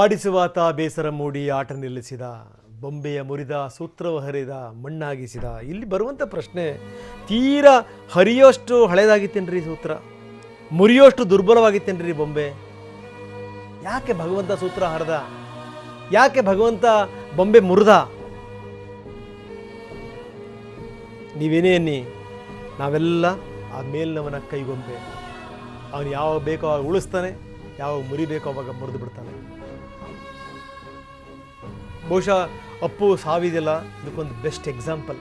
ಆಡಿಸುವಾತ ಬೇಸರ ಮೂಡಿ ಆಟ ನಿಲ್ಲಿಸಿದ, ಬೊಂಬೆಯ ಮುರಿದ, ಸೂತ್ರವ ಹರಿದ, ಮಣ್ಣಾಗಿಸಿದ. ಇಲ್ಲಿ ಬರುವಂಥ ಪ್ರಶ್ನೆ, ತೀರಾ ಹರಿಯೋಷ್ಟು ಹಳೇದಾಗಿತ್ತೇನ್ರಿ ಸೂತ್ರ, ಮುರಿಯೋಷ್ಟು ದುರ್ಬಲವಾಗಿತ್ತೇನ್ರಿ ಬೊಂಬೆ? ಯಾಕೆ ಭಗವಂತ ಸೂತ್ರ ಹರಿದ? ಯಾಕೆ ಭಗವಂತ ಬೊಂಬೆ ಮುರಿದ? ನೀವೇನೇ ಅನ್ನಿ, ನಾವೆಲ್ಲ ಆ ಮೇಲ್ನವನ ಕೈಗೊಂಬೆ. ಅವನು ಯಾವಾಗ ಬೇಕೋ ಆವಾಗ ಉಳಿಸ್ತಾನೆ, ಯಾವಾಗ ಮುರಿಬೇಕೋ ಅವಾಗ ಮುರಿದು ಬಿಡ್ತಾನೆ. ಬಹುಶಃ ಅಪ್ಪು ಸಾವಿದೆಲ್ಲ ಇದಕ್ಕೊಂದು ಬೆಸ್ಟ್ ಎಕ್ಸಾಂಪಲ್.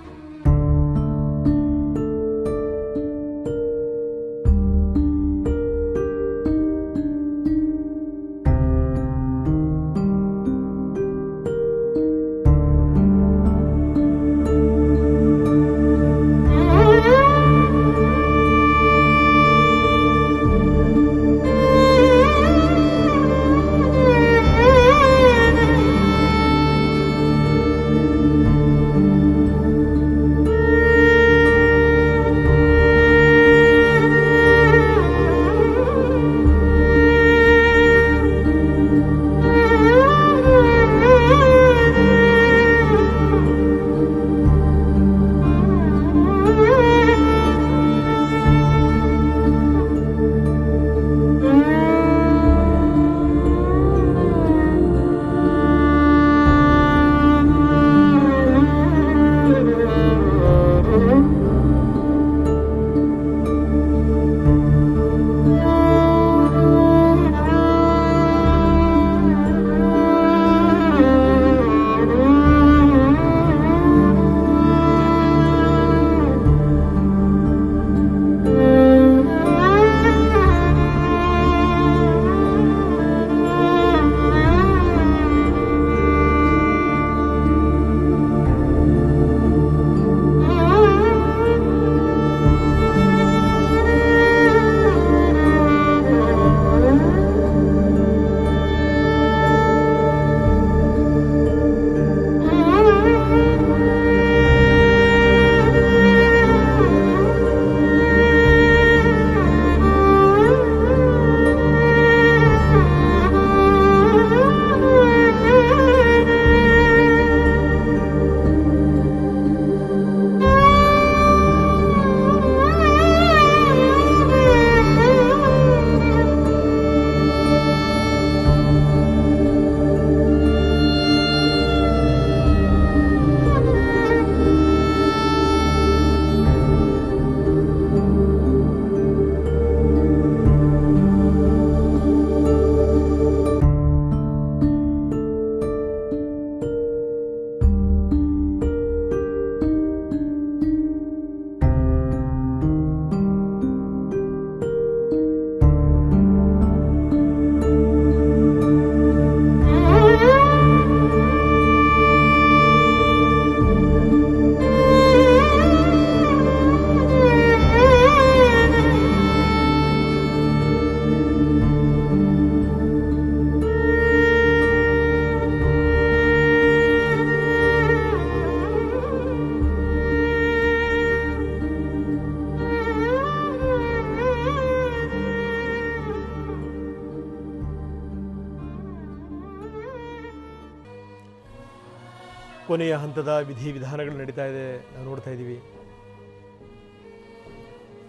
ಕೊನೆಯ ಹಂತದ ವಿಧಿವಿಧಾನಗಳು ನಡೀತಾ ಇದೆ, ನಾವು ನೋಡ್ತಾ ಇದ್ದೀವಿ.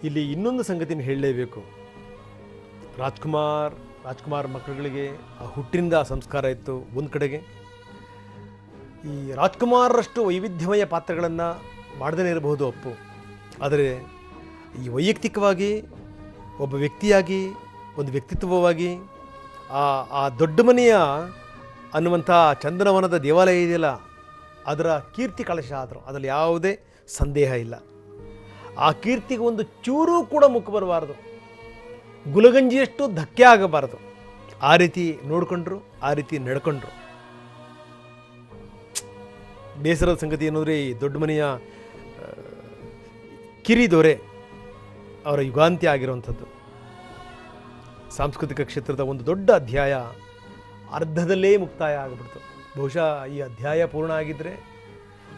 ಇಲ್ಲಿ ಇನ್ನೊಂದು ಸಂಗತಿನ ಹೇಳಲೇಬೇಕು. ರಾಜ್ಕುಮಾರ್ ಮಕ್ಕಳುಗಳಿಗೆ ಆ ಹುಟ್ಟಿನಿಂದ ಸಂಸ್ಕಾರ ಇತ್ತು ಒಂದು ಕಡೆಗೆ. ಈ ರಾಜ್ಕುಮಾರರಷ್ಟು ವೈವಿಧ್ಯಮಯ ಪಾತ್ರಗಳನ್ನು ಮಾಡದೇ ಇರಬಹುದು ಅಪ್ಪು, ಆದರೆ ಈ ವೈಯಕ್ತಿಕವಾಗಿ ಒಬ್ಬ ವ್ಯಕ್ತಿಯಾಗಿ, ಒಂದು ವ್ಯಕ್ತಿತ್ವವಾಗಿ ಆ ದೊಡ್ಡ ಮನೆಯ ಅನ್ನುವಂಥ ಚಂದನವನದ ದೇವಾಲಯ ಇದೆಯಲ್ಲ, ಅದರ ಕೀರ್ತಿ ಕಳಶ ಆದರು, ಅದರಲ್ಲಿ ಯಾವುದೇ ಸಂದೇಹ ಇಲ್ಲ. ಆ ಕೀರ್ತಿಗೆ ಒಂದು ಚೂರೂ ಕೂಡ ಮುಖ ಬರಬಾರ್ದು, ಗುಲಗಂಜಿಯಷ್ಟು ಧಕ್ಕೆ ಆಗಬಾರದು. ಆ ರೀತಿ ನೋಡಿಕೊಂಡ್ರು, ಆ ರೀತಿ ನಡ್ಕೊಂಡ್ರು. ಬೇಸರದ ಸಂಗತಿ ಏನಂದರೆ, ಈ ದೊಡ್ಡ ಮನೆಯ ಕಿರಿದೊರೆ ಅವರ ಯುಗಾಂತ್ಯ ಆಗಿರುವಂಥದ್ದು. ಸಾಂಸ್ಕೃತಿಕ ಕ್ಷೇತ್ರದ ಒಂದು ದೊಡ್ಡ ಅಧ್ಯಾಯ ಅರ್ಧದಲ್ಲೇ ಮುಕ್ತಾಯ ಆಗಿಬಿಡ್ತು. ಬಹುಶಃ ಈ ಅಧ್ಯಾಯ ಪೂರ್ಣ ಆಗಿದ್ದರೆ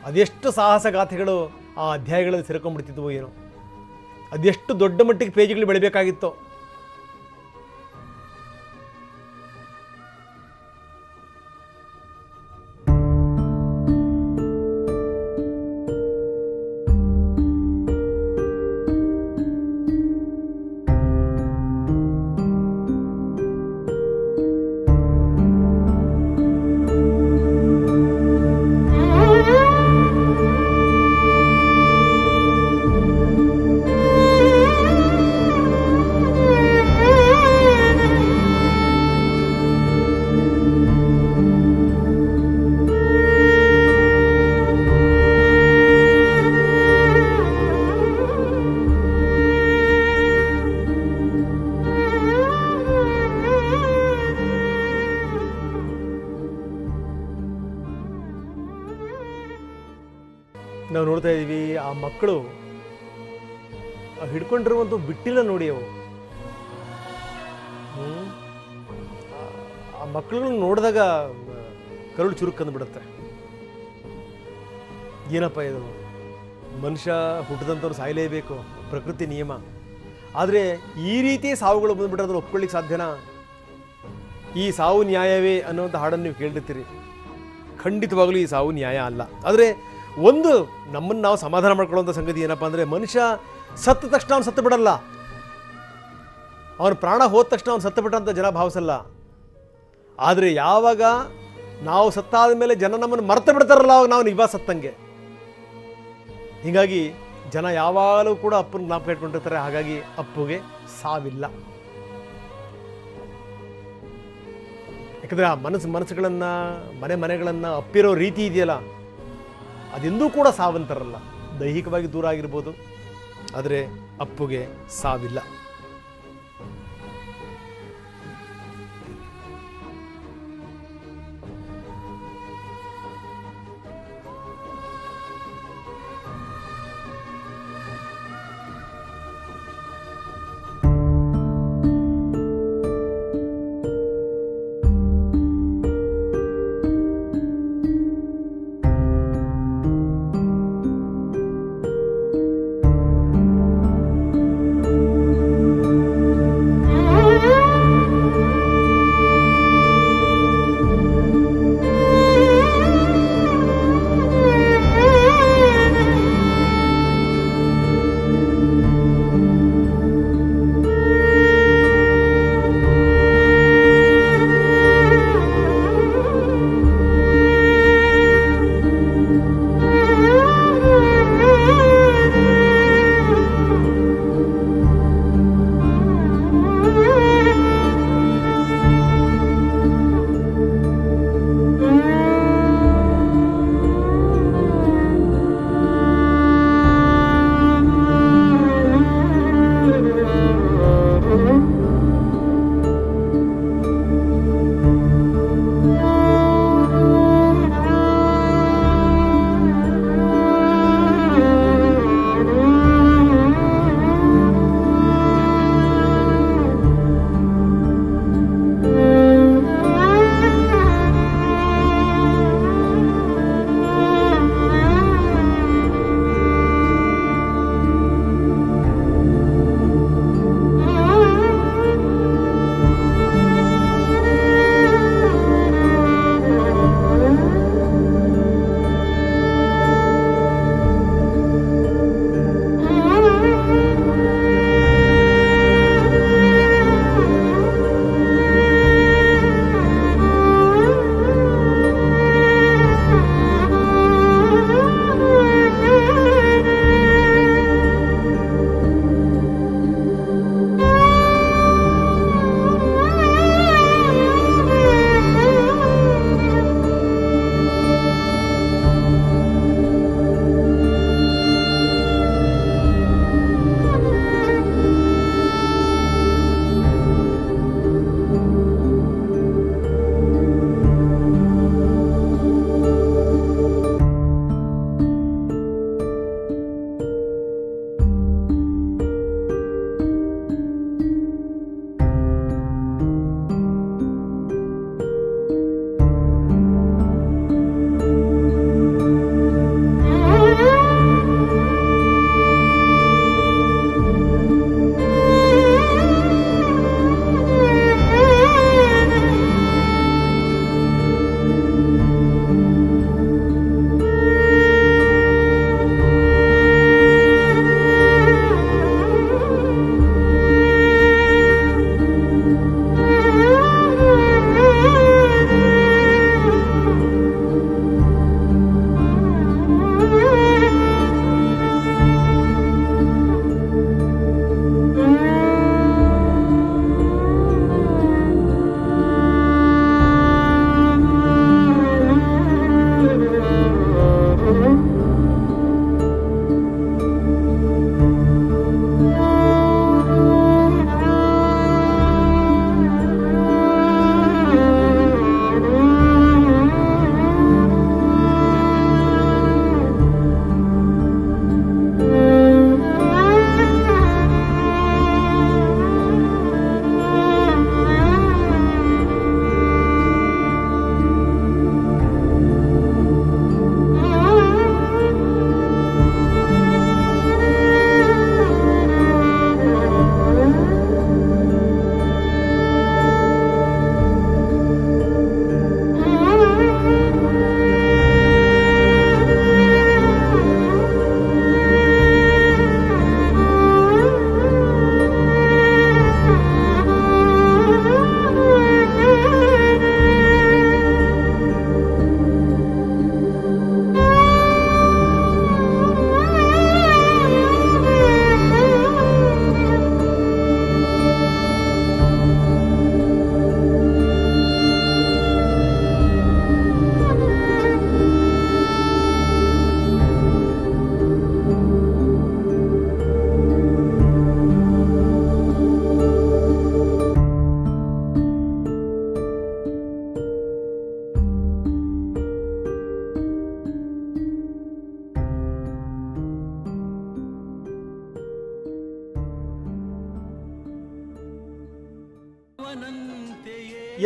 ಅದೆಷ್ಟು ಸಾಹಸಗಾಥೆಗಳು ಆ ಅಧ್ಯಾಯಗಳಲ್ಲಿ ಸೇರ್ಕೊಂಡ್ಬಿಡ್ತಿದ್ವು ಏನೋ, ಅದೆಷ್ಟು ದೊಡ್ಡ ಮಟ್ಟಿಗೆ ಪೇಜ್ಗಳು ಬೆಳಿಬೇಕಾಗಿತ್ತೋ. ನಾವು ನೋಡ್ತಾ ಇದ್ದೀವಿ ಆ ಮಕ್ಕಳು ಹಿಡ್ಕೊಂಡಿರುವಂಥ ಬಿಟ್ಟಿಲ್ಲ ನೋಡಿ ಅವು. ಆ ಮಕ್ಕಳುಗಳನ್ನ ನೋಡಿದಾಗ ಕರುಳು ಚುರುಕಂದು ಬಿಡುತ್ತೆ. ಏನಪ್ಪ ಇದು, ಮನುಷ್ಯ ಹುಟ್ಟಿದಂಥವ್ರು ಸಾಯಲೇಬೇಕು, ಪ್ರಕೃತಿ ನಿಯಮ. ಆದರೆ ಈ ರೀತಿ ಸಾವುಗಳು ಬಂದುಬಿಟ್ರೆ ಅದನ್ನು ಒಪ್ಕೊಳ್ಳಿಕ್ಕೆ ಸಾಧ್ಯನಾ? ಈ ಸಾವು ನ್ಯಾಯವೇ ಅನ್ನೋಂಥ ಹಾಡನ್ನು ನೀವು ಕೇಳಿರ್ತೀರಿ. ಖಂಡಿತವಾಗಲೂ ಈ ಸಾವು ನ್ಯಾಯ ಅಲ್ಲ. ಆದರೆ ಒಂದು ನಮ್ಮನ್ನು ನಾವು ಸಮಾಧಾನ ಮಾಡ್ಕೊಳ್ಳುವಂಥ ಸಂಗತಿ ಏನಪ್ಪ ಅಂದರೆ, ಮನುಷ್ಯ ಸತ್ತ ತಕ್ಷಣ ಅವನು ಸತ್ತು ಬಿಡಲ್ಲ. ಅವನ ಪ್ರಾಣ ಹೋದ ತಕ್ಷಣ ಅವನು ಸತ್ತು ಬಿಟ್ಟಂಥ ಜನ ಭಾವಿಸಲ್ಲ. ಆದರೆ ಯಾವಾಗ ನಾವು ಸತ್ತಾದ ಮೇಲೆ ಜನ ನಮ್ಮನ್ನು ಮರ್ತು ಬಿಡ್ತಾರಲ್ಲ, ಅವಾಗ ನಾವು ನಿಭಾ ಸತ್ತಂಗೆ. ಹೀಗಾಗಿ ಜನ ಯಾವಾಗಲೂ ಕೂಡ ಅಪ್ಪನ ಜ್ಞಾಪಕ ಇಟ್ಕೊಂಡಿರ್ತಾರೆ. ಹಾಗಾಗಿ ಅಪ್ಪುಗೆ ಸಾವಿಲ್ಲ. ಯಾಕಂದರೆ ಆ ಮನಸ್ಸುಗಳನ್ನು ಮನೆಗಳನ್ನು ಅಪ್ಪಿರೋ ರೀತಿ ಇದೆಯಲ್ಲ, ಅದೆಂದೂ ಕೂಡ ಸಾವಂತಾರಲ್ಲ. ದೈಹಿಕವಾಗಿ ದೂರ ಆಗಿರ್ಬೋದು, ಆದರೆ ಅಪ್ಪುಗೆ ಸಾವಿಲ್ಲ.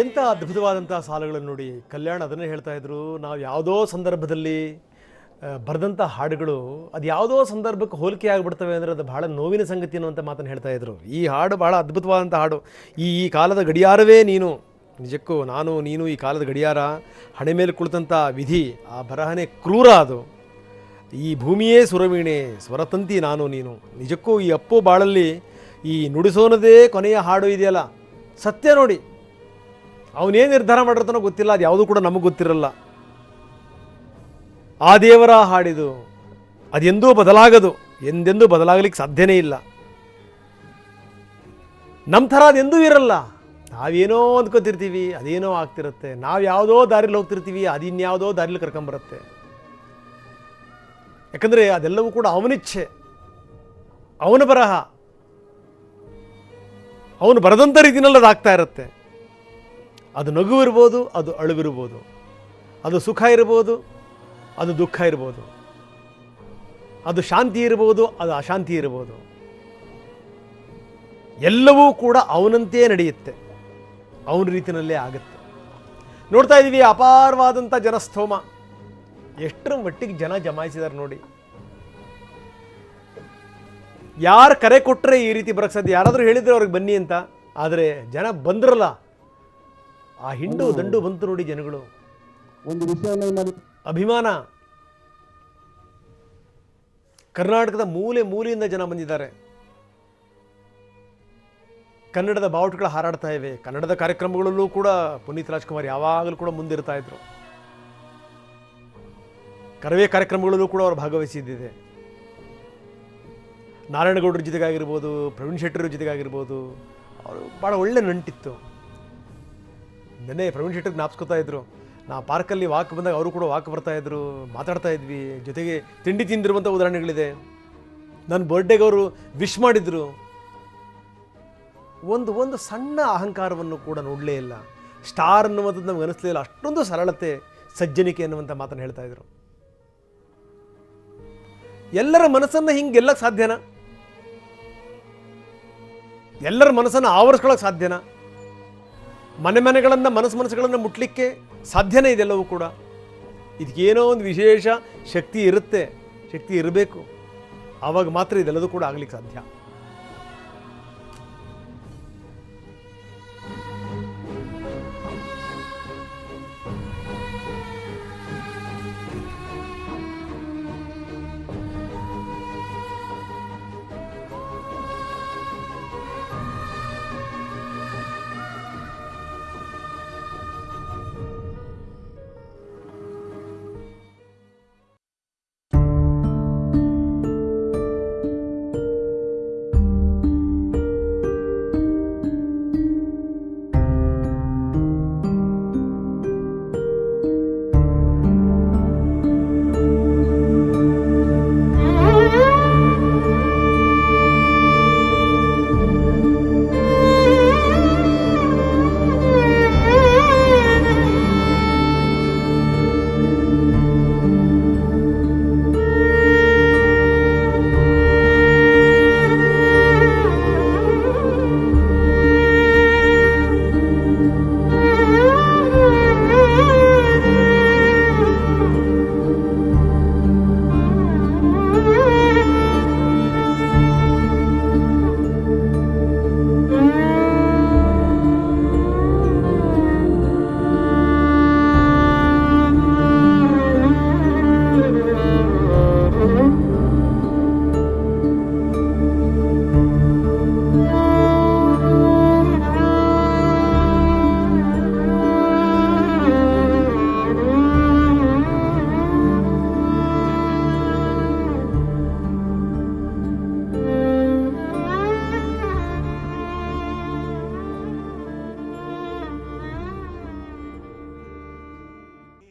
ಎಂಥ ಅದ್ಭುತವಾದಂಥ ಸಾಲುಗಳನ್ನು ನೋಡಿ. ಕಲ್ಯಾಣ್ ಅದನ್ನೇ ಹೇಳ್ತಾ ಇದ್ರು, ನಾವು ಯಾವುದೋ ಸಂದರ್ಭದಲ್ಲಿ ಬರೆದಂಥ ಹಾಡುಗಳು ಅದು ಯಾವುದೋ ಸಂದರ್ಭಕ್ಕೆ ಹೋಲಿಕೆ ಆಗಿಬಿಡ್ತವೆ ಅಂದರೆ ಅದು ಭಾಳ ನೋವಿನ ಸಂಗತಿ ಅನ್ನುವಂಥ ಮಾತನ್ನು ಹೇಳ್ತಾ ಇದ್ರು. ಈ ಹಾಡು ಭಾಳ ಅದ್ಭುತವಾದಂಥ ಹಾಡು. ಈ ಕಾಲದ ಗಡಿಯಾರವೇ ನೀನು, ನಿಜಕ್ಕೂ ನಾನು ನೀನು ಈ ಕಾಲದ ಗಡಿಯಾರ, ಹಣೆ ಮೇಲೆ ಕುಳಿತಂಥ ವಿಧಿ, ಆ ಬರಹನೇ ಕ್ರೂರ ಅದು. ಈ ಭೂಮಿಯೇ ಸುರವೀಣೆ, ಸ್ವರತಂತಿ ನಾನು ನೀನು. ನಿಜಕ್ಕೂ ಈ ಅಪ್ಪು ಬಾಳಲ್ಲಿ ಈ ನುಡಿಸೋನದೇ ಕೊನೆಯ ಹಾಡು ಇದೆಯಲ್ಲ, ಸತ್ಯ ನೋಡಿ. ಅವನೇನು ನಿರ್ಧಾರ ಮಾಡಿರ್ತಾನೋ ಗೊತ್ತಿಲ್ಲ, ಅದು ಯಾವುದೂ ಕೂಡ ನಮಗೆ ಗೊತ್ತಿರಲ್ಲ. ಆ ದೇವರ ಹಾಡಿದು, ಅದೆಂದೂ ಬದಲಾಗದು, ಎಂದೆಂದೂ ಬದಲಾಗಲಿಕ್ಕೆ ಸಾಧ್ಯನೇ ಇಲ್ಲ. ನಮ್ಮ ಥರ ಅದೆಂದೂ ಇರಲ್ಲ. ನಾವೇನೋ ಅಂದ್ಕೊತಿರ್ತೀವಿ, ಅದೇನೋ ಆಗ್ತಿರುತ್ತೆ. ನಾವು ಯಾವುದೋ ದಾರಿಲಿ ಹೋಗ್ತಿರ್ತೀವಿ, ಅದಿನ್ಯಾವುದೋ ದಾರಿಲಿ ಕರ್ಕೊಂಬರುತ್ತೆ. ಯಾಕಂದರೆ ಅದೆಲ್ಲವೂ ಕೂಡ ಅವನಿಚ್ಛೆ, ಅವನ ಬರಹ, ಅವನು ಬರೆದಂಥ ರೀತಿಯಲ್ಲಿ ಅದಾಗ್ತಾ ಇರುತ್ತೆ. ಅದು ನಗು ಇರ್ಬೋದು, ಅದು ಅಳುವಿರ್ಬೋದು, ಅದು ಸುಖ ಇರ್ಬೋದು, ಅದು ದುಃಖ ಇರ್ಬೋದು, ಅದು ಶಾಂತಿ ಇರ್ಬೋದು, ಅದು ಅಶಾಂತಿ ಇರ್ಬೋದು. ಎಲ್ಲವೂ ಕೂಡ ಅವನಂತೆಯೇ ನಡೆಯುತ್ತೆ, ಅವನ ರೀತಿಯಲ್ಲೇ ಆಗುತ್ತೆ. ನೋಡ್ತಾ ಇದ್ದೀವಿ ಅಪಾರವಾದಂಥ ಜನಸ್ತೋಮ, ಎಷ್ಟರ ಮಟ್ಟಿಗೆ ಜನ ಜಮಾಯಿಸಿದ್ದಾರೆ ನೋಡಿ. ಯಾರು ಕರೆ ಕೊಟ್ಟರೆ ಈ ರೀತಿ ಬರಕ್ಕೆ ಸಾಧ್ಯ? ಯಾರಾದರೂ ಹೇಳಿದರೆ ಅವ್ರಿಗೆ ಬನ್ನಿ ಅಂತ, ಆದರೆ ಜನ ಬಂದ್ರಲ್ಲ, ಆ ಹಿಂಡು ದಂಡು ಬಂತು ನೋಡಿ ಜನಗಳು. ಒಂದು ವಿಷಯ ಅಭಿಮಾನ. ಕರ್ನಾಟಕದ ಮೂಲೆ ಮೂಲೆಯಿಂದ ಜನ ಬಂದಿದ್ದಾರೆ. ಕನ್ನಡದ ಬಾವುಟಗಳು ಹಾರಾಡ್ತಾ ಇವೆ. ಕನ್ನಡದ ಕಾರ್ಯಕ್ರಮಗಳಲ್ಲೂ ಕೂಡ ಪುನೀತ್ ರಾಜ್ಕುಮಾರ್ ಯಾವಾಗಲೂ ಕೂಡ ಮುಂದಿರ್ತಾ ಇದ್ರು. ಕರವೇ ಕಾರ್ಯಕ್ರಮಗಳಲ್ಲೂ ಕೂಡ ಅವರು ಭಾಗವಹಿಸಿದ್ದಿದೆ. ನಾರಾಯಣಗೌಡರ ಜೊತೆಗಾಗಿರ್ಬೋದು, ಪ್ರವೀಣ್ ಶೆಟ್ಟರ ಜೊತೆಗಾಗಿರ್ಬೋದು, ಅವರು ಭಾಳ ಒಳ್ಳೆ ನಂಟಿತ್ತು. ನೆನ್ನೆ ಪ್ರವೀಣ್ ಶೆಟ್ಟರ್ ಜ್ಞಾಪಿಸ್ಕೊತಾ ಇದ್ರು, ನಾ ಪಾರ್ಕಲ್ಲಿ ವಾಕ್ ಬಂದಾಗ ಅವರು ಕೂಡ ವಾಕ್ ಬರ್ತಾಯಿದ್ರು, ಮಾತಾಡ್ತಾ ಇದ್ವಿ, ಜೊತೆಗೆ ತಿಂಡಿ ತಿಂದಿರುವಂಥ ಉದಾಹರಣೆಗಳಿದೆ. ನನ್ನ ಬರ್ಡೇಗೆ ಅವರು ವಿಶ್ ಮಾಡಿದ್ರು. ಒಂದು ಸಣ್ಣ ಅಹಂಕಾರವನ್ನು ಕೂಡ ನೋಡಲೇ ಇಲ್ಲ. ಸ್ಟಾರ್ ಅನ್ನುವಂಥದ್ದು ನಮ್ಗೆ ಅನಿಸ್ಲೇ ಇಲ್ಲ. ಅಷ್ಟೊಂದು ಸರಳತೆ, ಸಜ್ಜನಿಕೆ ಅನ್ನುವಂಥ ಮಾತನ್ನು ಹೇಳ್ತಾ ಇದ್ರು. ಎಲ್ಲರ ಮನಸ್ಸನ್ನು ಹಿಂಗೆ ಗೆಲ್ಲಕ್ಕೆ ಸಾಧ್ಯನಾ? ಎಲ್ಲರ ಮನಸ್ಸನ್ನು ಆವರಿಸ್ಕೊಳ್ಳೋಕೆ ಸಾಧ್ಯನಾ? ಮನೆಗಳನ್ನು ಮನಸ್ಸುಗಳನ್ನು ಮುಟ್ಲಿಕ್ಕೆ ಸಾಧ್ಯನೇ ಇದೆಲ್ಲವೂ ಕೂಡ. ಇದಕ್ಕೇನೋ ಒಂದು ವಿಶೇಷ ಶಕ್ತಿ ಇರುತ್ತೆ, ಶಕ್ತಿ ಇರಬೇಕು. ಆವಾಗ ಮಾತ್ರ ಇದೆಲ್ಲದೂ ಕೂಡ ಆಗ್ಲಿಕ್ಕೆ ಸಾಧ್ಯ.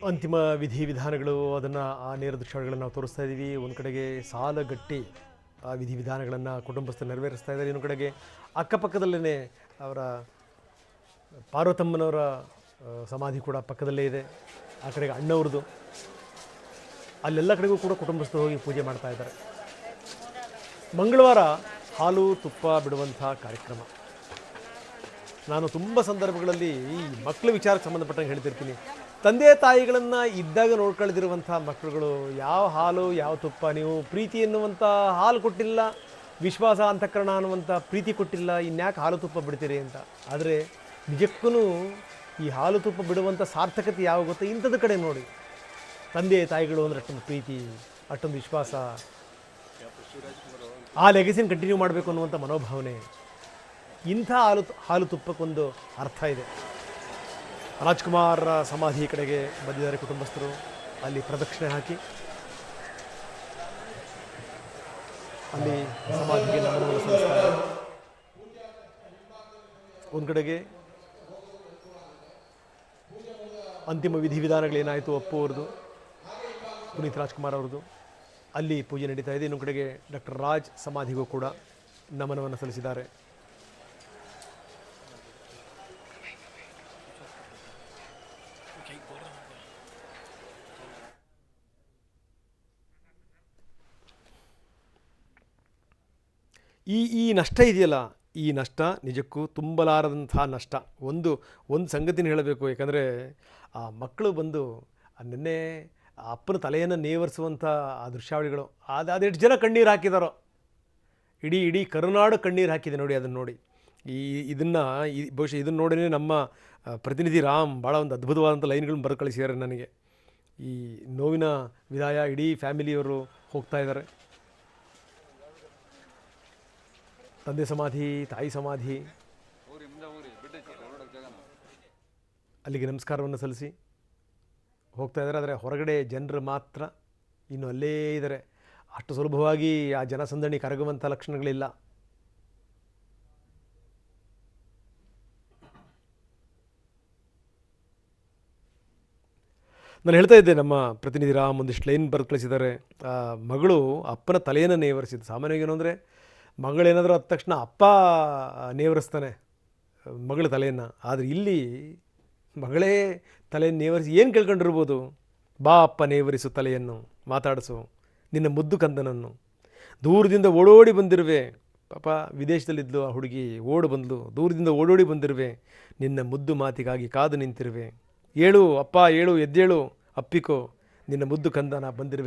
ಅಂತಿಮ ವಿಧಿವಿಧಾನಗಳು, ಅದನ್ನು ಆ ನೇರ ದೃಶ್ಯಗಳನ್ನು ನಾವು ತೋರಿಸ್ತಾ ಇದ್ದೀವಿ. ಒಂದು ಕಡೆಗೆ ಸಾಲಗಟ್ಟಿ ಆ ವಿಧಿವಿಧಾನಗಳನ್ನು ಕುಟುಂಬಸ್ಥರು ನೆರವೇರಿಸ್ತಾ ಇದ್ದಾರೆ. ಇನ್ನೊಂದು ಕಡೆಗೆ ಅಕ್ಕಪಕ್ಕದಲ್ಲೇ ಅವರ ಪಾರ್ವತಮ್ಮನವರ ಸಮಾಧಿ ಕೂಡ ಪಕ್ಕದಲ್ಲೇ ಇದೆ. ಆ ಕಡೆಗೆ ಅಣ್ಣವ್ರದ್ದು, ಅಲ್ಲೆಲ್ಲ ಕಡೆಗೂ ಕೂಡ ಕುಟುಂಬಸ್ಥರು ಹೋಗಿ ಪೂಜೆ ಮಾಡ್ತಾ ಇದ್ದಾರೆ. ಮಂಗಳವಾರ ಹಾಲು ತುಪ್ಪ ಬಿಡುವಂಥ ಕಾರ್ಯಕ್ರಮ. ನಾನು ತುಂಬ ಸಂದರ್ಭಗಳಲ್ಲಿ ಈ ಮಕ್ಕಳ ವಿಚಾರಕ್ಕೆ ಸಂಬಂಧಪಟ್ಟಂಗೆ ಹೇಳ್ತಿರ್ತೀನಿ. ತಂದೆ ತಾಯಿಗಳನ್ನು ಇದ್ದಾಗ ನೋಡ್ಕೊಳ್ದಿರುವಂಥ ಮಕ್ಕಳುಗಳು ಯಾವ ಹಾಲು ಯಾವ ತುಪ್ಪ, ನೀವು ಪ್ರೀತಿ ಎನ್ನುವಂಥ ಹಾಲು ಕೊಟ್ಟಿಲ್ಲ, ವಿಶ್ವಾಸ ಅಂತಃಕರಣ ಅನ್ನುವಂಥ ಪ್ರೀತಿ ಕೊಟ್ಟಿಲ್ಲ, ಇನ್ಯಾಕೆ ಹಾಲು ತುಪ್ಪ ಬಿಡ್ತೀರಿ ಅಂತ. ಆದರೆ ನಿಜಕ್ಕೂ ಈ ಹಾಲು ತುಪ್ಪ ಬಿಡುವಂಥ ಸಾರ್ಥಕತೆ ಯಾವ ಗೊತ್ತಾ, ಇಂಥದ್ದು ಕಡೆ ನೋಡಿ. ತಂದೆ ತಾಯಿಗಳು ಅಂದರೆ ಅಷ್ಟೊಂದು ಪ್ರೀತಿ, ಅಷ್ಟೊಂದು ವಿಶ್ವಾಸ, ಆ ಲೆಗಸಿನ ಕಂಟಿನ್ಯೂ ಮಾಡಬೇಕು ಅನ್ನುವಂಥ ಮನೋಭಾವನೆ. ಇಂಥ ಹಾಲು ತುಪ್ಪಕ್ಕೊಂದು ಅರ್ಥ ಇದೆ. ರಾಜ್ಕುಮಾರ್ ಸಮಾಧಿ ಕಡೆಗೆ ಬಂದಿದ್ದಾರೆ ಕುಟುಂಬಸ್ಥರು. ಅಲ್ಲಿ ಪ್ರದಕ್ಷಿಣೆ ಹಾಕಿ ಅಲ್ಲಿ ಸಮಾಧಿಗೆ ನಮನವನ್ನು ಸಲ್ಲಿಸ್ತಾರೆ. ಒಂದು ಕಡೆಗೆ ಅಂತಿಮ ವಿಧಿವಿಧಾನಗಳೇನಾಯಿತು ಅಪ್ಪು ಅವ್ರದ್ದು, ಪುನೀತ್ ರಾಜ್ಕುಮಾರ್ ಅವ್ರದ್ದು, ಅಲ್ಲಿ ಪೂಜೆ ನಡೀತಾ ಇದೆ. ಇನ್ನೊಂದು ಕಡೆಗೆ ಡಾಕ್ಟರ್ ರಾಜ್ ಸಮಾಧಿಗೂ ಕೂಡ ನಮನವನ್ನು ಸಲ್ಲಿಸಿದ್ದಾರೆ. ಈ ನಷ್ಟ ಇದೆಯಲ್ಲ, ಈ ನಷ್ಟ ನಿಜಕ್ಕೂ ತುಂಬಲಾರದಂಥ ನಷ್ಟ. ಒಂದು ಸಂಗತಿನ ಹೇಳಬೇಕು, ಯಾಕಂದರೆ ಆ ಮಕ್ಕಳು ಬಂದು ನಿನ್ನೆ ಅಪ್ಪನ ತಲೆಯನ್ನು ನೇವರಿಸುವಂಥ ಆ ದೃಶ್ಯಾವಳಿಗಳು, ಅದೆಷ್ಟು ಜನ ಕಣ್ಣೀರು ಹಾಕಿದಾರೋ, ಇಡೀ ಕರುನಾಡು ಕಣ್ಣೀರು ಹಾಕಿದೆ ನೋಡಿ. ಅದನ್ನು ನೋಡಿ, ಇದನ್ನು ಬಹುಶಃ ಇದನ್ನು ನೋಡಿನೇ ನಮ್ಮ ಪ್ರತಿನಿಧಿ ರಾಮ್ ಭಾಳ ಒಂದು ಅದ್ಭುತವಾದಂಥ ಲೈನ್ಗಳನ್ನ ಬರೆದು ಕಳಿಸಿದ್ದಾರೆ ನನಗೆ. ಈ ನೋವಿನ ವಿದಾಯ, ಇಡೀ ಫ್ಯಾಮಿಲಿಯವರು ಹೋಗ್ತಾ ಇದ್ದಾರೆ. ತಂದೆ ಸಮಾಧಿ, ತಾಯಿ ಸಮಾಧಿ, ಅಲ್ಲಿಗೆ ನಮಸ್ಕಾರವನ್ನು ಸಲ್ಲಿಸಿ ಹೋಗ್ತಾ ಇದ್ದಾರೆ. ಆದರೆ ಹೊರಗಡೆ ಜನರು ಮಾತ್ರ ಇನ್ನು ಅಲ್ಲೇ ಇದ್ದಾರೆ. ಅಷ್ಟು ಸುಲಭವಾಗಿ ಆ ಜನಸಂದಣಿ ಕರಗುವಂಥ ಲಕ್ಷಣಗಳಿಲ್ಲ. ನಾನು ಹೇಳ್ತಾ ಇದ್ದೆ, ನಮ್ಮ ಪ್ರತಿನಿಧಿ ರಾಮ್ ಒಂದಿಷ್ಟು ಲೈನ್ ಬರೆದು ಕಳಿಸಿದ್ದಾರೆ. ಮಗಳು ಅಪ್ಪನ ತಲೆಯನ್ನು ನೇವರಿಸಿದ್ದು. ಸಾಮಾನ್ಯವಾಗಿ ಏನು ಅಂದರೆ, ಮಗಳೇನಾದರೂ ಆದ ತಕ್ಷಣ ಅಪ್ಪ ನೇವರಿಸ್ತಾನೆ ಮಗಳ ತಲೆಯನ್ನು. ಆದರೆ ಇಲ್ಲಿ ಮಗಳೇ ತಲೆಯನ್ನು ನೇವರಿಸಿ ಏನು ಕೇಳ್ಕೊಂಡಿರ್ಬೋದು? ಬಾ ಅಪ್ಪ ನೇವರಿಸು ತಲೆಯನ್ನು, ಮಾತಾಡಿಸು ನಿನ್ನ ಮುದ್ದು ಕಂದನನ್ನು. ದೂರದಿಂದ ಓಡೋಡಿ ಬಂದಿರುವೆ, ಪಾಪ ವಿದೇಶದಲ್ಲಿದ್ಲು ಆ ಹುಡುಗಿ, ಬಂದಳು, ದೂರದಿಂದ ಓಡೋಡಿ ಬಂದಿರುವೆ, ನಿನ್ನ ಮುದ್ದು ಮಾತಿಗಾಗಿ ಕಾದು ನಿಂತಿರುವೆ. ಏಳು ಅಪ್ಪ, ಏಳು, ಎದ್ದೇಳು, ಅಪ್ಪಿಕೋ, ನಿನ್ನ ಮುದ್ದು ಕಂದನ ಬಂದಿರುವೆ.